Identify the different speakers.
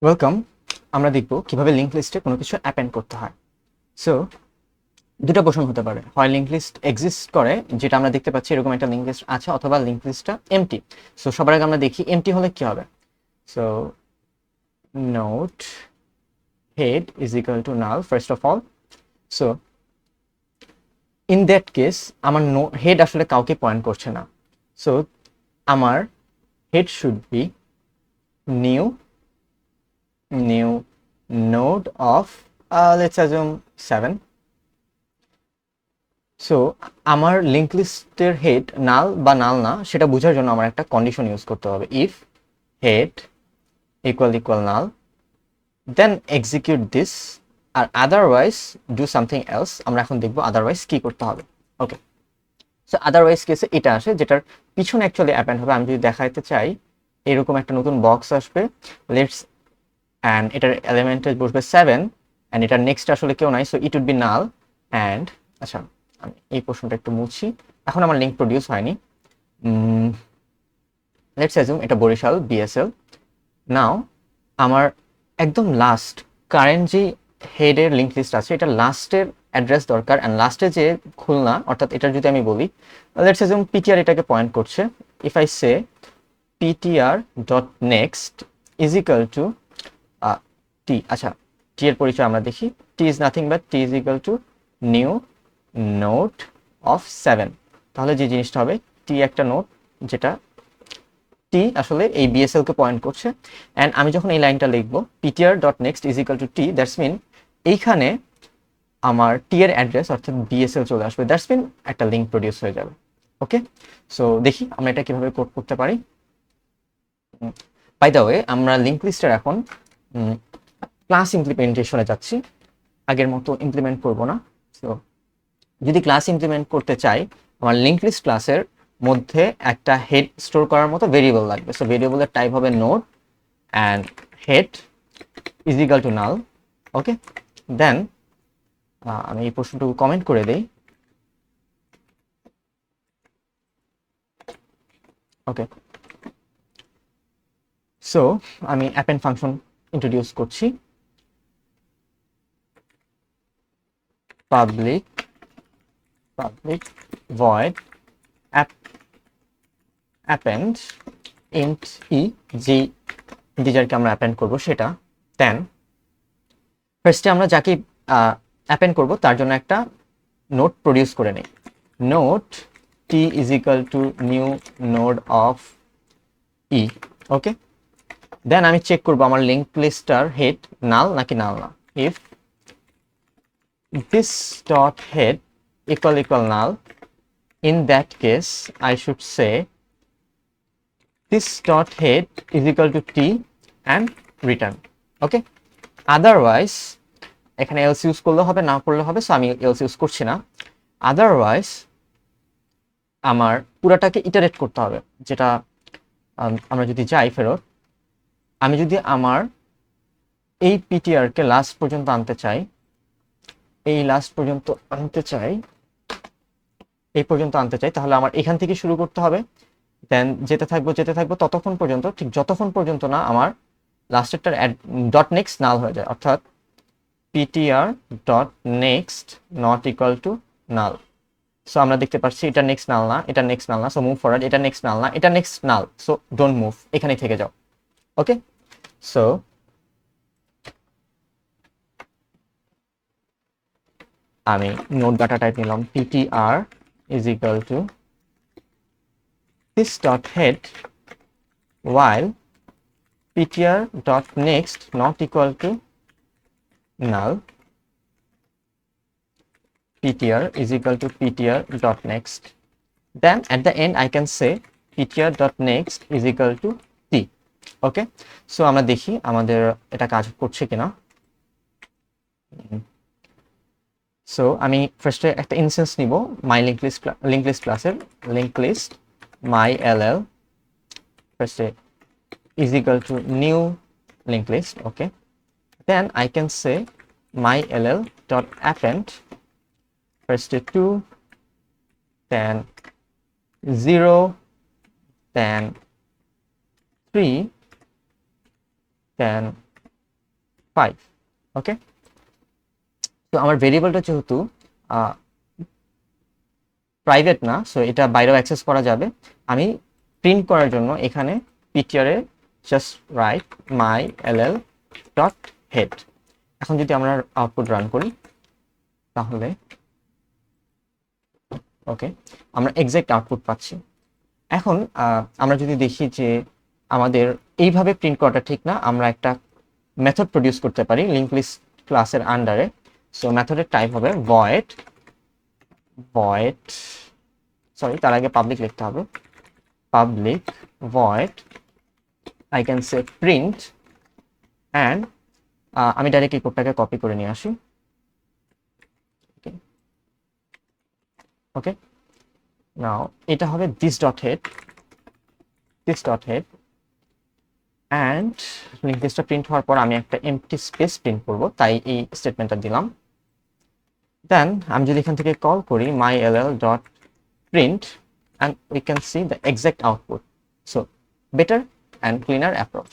Speaker 1: Welcome. আমরা দেখব কিভাবে লিংক লিস্টে কোনো কিছু অ্যাপেন্ড করতে হয়। সো দুটো পোর্শন হতে পারে, হয় লিংক লিস্ট এক্সিস্ট করে, যেটা আমরা দেখতে পাচ্ছি এরকম একটা লিংক লিস্ট আছে, অথবা লিংক লিস্টটা এমটি। সো সবার আগে আমরা দেখি এমটি হলে কি হবে। So note head is equal to null first of all. So in that case আমার হেড আসলে কাউকে পয়েন্ট করছে না। সো আমার head should be new new node of let's assume 7। So আমার লিঙ্ক লিস্টের হেড নাল বা নাল না সেটা বোঝার জন্য আমার একটা কন্ডিশন ইউজ করতে হবে। If head equal equal null, then execute this, আর আদারওয়াইজ ডু সামথিং এলস। আমরা এখন দেখবো আদারওয়াইজ কি করতে হবে। ওকে, সো আদারওয়াইজ কেসে এটা আসে যেটার পিছনে অ্যাকচুয়ালি অ্যাপেন্ড হবে। আমি যদি দেখাইতে চাই, এরকম একটা নতুন বক্স আসবে, লেটস, অ্যান্ড এটার এলিমেন্টে বসবে 7, অ্যান্ড এটার নেক্সট আসলে কেউ নাই, so it would be null. And আচ্ছা, আমি এই প্রশ্নটা একটু মুছি, এখন আমার লিঙ্ক প্রডিউস হয়নি। লেটস অ্যাজুম এটা বরিশাল বিএসএল। নাও আমার একদম লাস্ট কারেন্ট যে হেডের লিঙ্ক লিস্ট আছে, এটা লাস্টের অ্যাড্রেস দরকার, অ্যান্ড লাস্টে যে খুলনা, অর্থাৎ এটার যদি আমি বলি, লেটস অ্যাজুম পিটিআর এটাকে পয়েন্ট করছে। If I say PTR dot next is equal to t. আচ্ছা, টি এর পরিচয় আমরা দেখি। T is nothing but t is equal to new node of 7। তাহলে যে জিনিসটা হবে, টি একটা নোট, যেটা টি আসলে এই বিএসএল কে পয়েন্ট করছে। অ্যান্ড আমি যখন এই লাইনটা লিখবো PTR dot next is equal to T, that's mean এইখানে আমার টি এর অ্যাড্রেস অর্থাৎ বিএসএল চলে আসবে, দ্যাটস মিন একটা লিঙ্ক প্রডিউস হয়ে যাবে। ওকে, সো দেখি আমরা এটা কিভাবে কোড করতে পারি। বাই দ্য ওয়ে, আমরা লিঙ্ক লিস্টের এখন ক্লাস ইমপ্লিমেন্টেশনে যাচ্ছি, আগের মতো ইমপ্লিমেন্ট করব না। সো যদি ক্লাস ইমপ্লিমেন্ট করতে চাই, আমার লিঙ্ক লিস্ট ক্লাসের মধ্যে একটা হেড স্টোর করার মতো ভেরিয়েবল লাগবে। সো ভেরিয়েবলের টাইপ হবে node, and head is equal to null. Okay, then আমি এই প্রশ্নটুকু কমেন্ট করে দিই। ওকে, সো আমি অ্যাপেন্ড ফাংশন ইন্ট্রোডিউস করছি। Public public void append int e, যে ইন্টিজারকে আমরা অ্যাপেন্ড করব সেটা। দেন ফার্স্টে আমরা যাকে অ্যাপেন্ড করব তার জন্য একটা নোট প্রডিউস করে নিই। Node t is equal to new node of e. Okay, then আমি চেক করব আমার লিঙ্ক লিস্টার হেড নাল নাকি নাল না। If this dot head equal equal null, in that case I should say this dot head is equal to t and return. Okay, otherwise এখানে else use করলে হবে, না করলে হবে, সো আমি else ইউজ করছি না। আদারওয়াইজ আমার পুরাটাকে ইটারেট করতে হবে, যেটা আমরা যদি যাই ফেরত, আমি যদি আমার এই পিটিআর কে লাস্ট পর্যন্ত আনতে চাই, এই লাস্ট পর্যন্ত আনতে চাই, এই পর্যন্ত আনতে চাই, তাহলে আমার এখান থেকে শুরু করতে হবে। দেন যেতে থাকবো ততক্ষণ পর্যন্ত, ঠিক যতক্ষণ পর্যন্ত না আমার লাস্টেরটার ডট নেক্সট নাল হয়ে যায়, অর্থাৎ PTR dot next not equal to null. So আমরা দেখতে পাচ্ছি এটা নেক্সট নাল না, এটা নেক্সট নাল না, সো মুভ ফরওয়ার্ড। এটা নেক্সট নাল না, এটা next null, so don't move, এখানেই থেকে যাও। ওকে, সো আমি নোট ডাটা টাইপ নিলাম PTR is equal to this dot head while ptr dot next not equal to null, ptr is equal to ptr dot next, then at the end I can say ptr dot next is equal to t. Okay, so আমরা দেখি আমাদের এটা কাজ করছে কিনা। So আমি ফার্স্টে একটা ইনস্টেন্স নিব মাই লিঙ্ক লিস্ট ক্লাসের, লিঙ্ক লিস্ট মাই ll ফার্স্টে is equal to new linked list. Okay, then I can say my ll dot append first 2, then 0, then 3, then 5. ওকে, তো আমার ভেরিয়েবলটা যেহেতু প্রাইভেট না, সো এটা বাইরেও অ্যাক্সেস করা যাবে। আমি প্রিন্ট করার জন্য এখানে পিটিআর এ জাস্ট রাইট মাই এলএল ডট হেড। এখন যদি আমরা আউটপুট রান করি তাহলে ওকে, আমরা এক্সাক্ট আউটপুট পাচ্ছি। এখন আমরা যদি দেখি যে আমাদের এইভাবে প্রিন্ট করাটা ঠিক না, আমরা একটা মেথড প্রডিউস করতে পারি লিঙ্ক লিস্ট ক্লাসের আন্ডারে। সো মেথডের টাইপ হবে ভয়েড ভয়েড সরি, তার আগে পাবলিক লিখতে হবে, public void I can say print and আমি ডাইরেক্টলি কোডটাকে কপি করে নিয়ে আসি। ওকে, নাও এটা হবে this dot head and link লিস্টটা প্রিন্ট হওয়ার পর আমি একটা এমটি স্পেস প্রিন্ট করব, তাই এই স্টেটমেন্টটা দিলাম। দেন আমি যদি এখান থেকে কল করি my LL dot print and we can see the exact output. So better and cleaner approach.